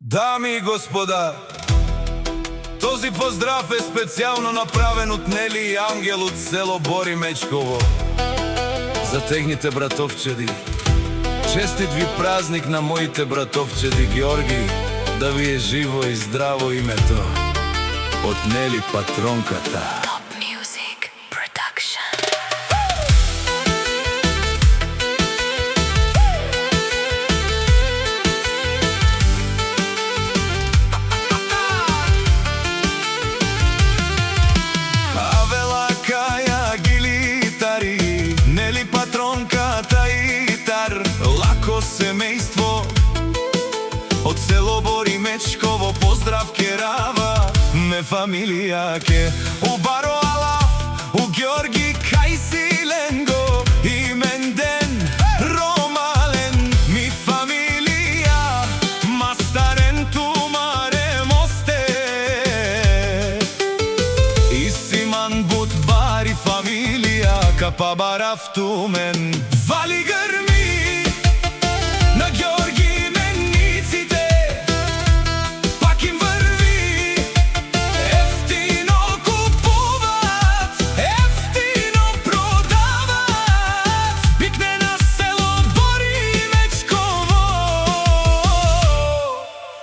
Дами и господа, този поздрав е специјално направен од Нели и Ангел од село Боримечково за техните братовчеди. Честит ви празник на моите братовчеди Георги, да ви е живо и здраво името. Од Нели патронката. Семејство од село Боримечково поздрав ке рава ме фамилија ке у Баро Алаф, у Георги кај Силенго имен ден ромален ми фамилија мастарен тумаре мосте и Симан Бут Бари фамилија капа барав тумен вали грми на Георги мениците, пак им врви, ефтино купуват, ефтино продават, пикне на село Боримечково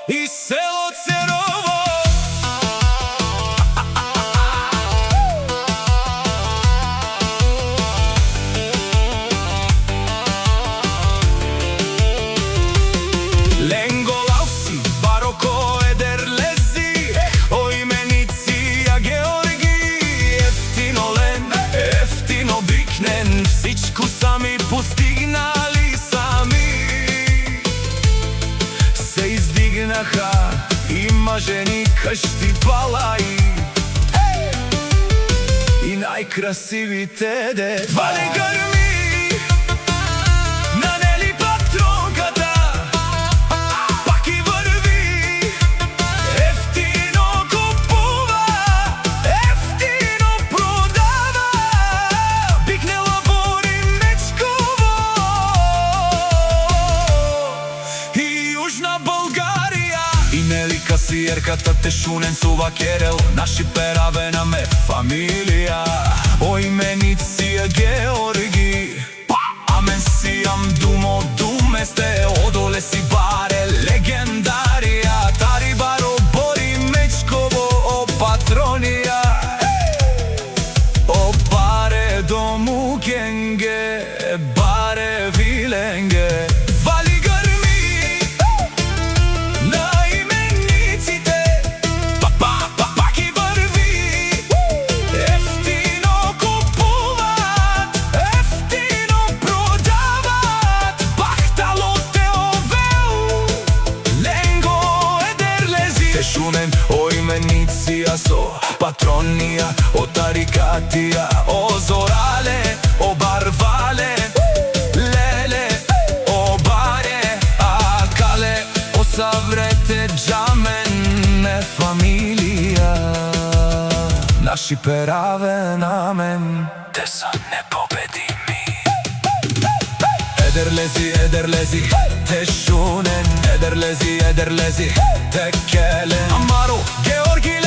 и село Церово. Ленголавси, Бароко, Едерлези, о имениција Георги, ефтино лен, ефтино бикнен, всичко сами постигнали сами. Се издигнаха, има жени къщи балаи и најкрасивите де вали грми. Касиерката Тешунен сува Керел, наши перавена ме фамилија, о имениција Георги, амен сијам думо думесте, одоле си баре легендарија, тари Баро Боримечково, о патронија, о баре дому генге, баре виленге. Тешунен, о имениција со патронија, о тарикатија, о зорале, о барвале, леле, о баре, а кале, о саврете джамен, не фамилија. Наши пераве на мен, те са непобедими. Едерлези, Едерлези, Тешунен, Едерлези, Едерлези, Текелен, Амаро, Георги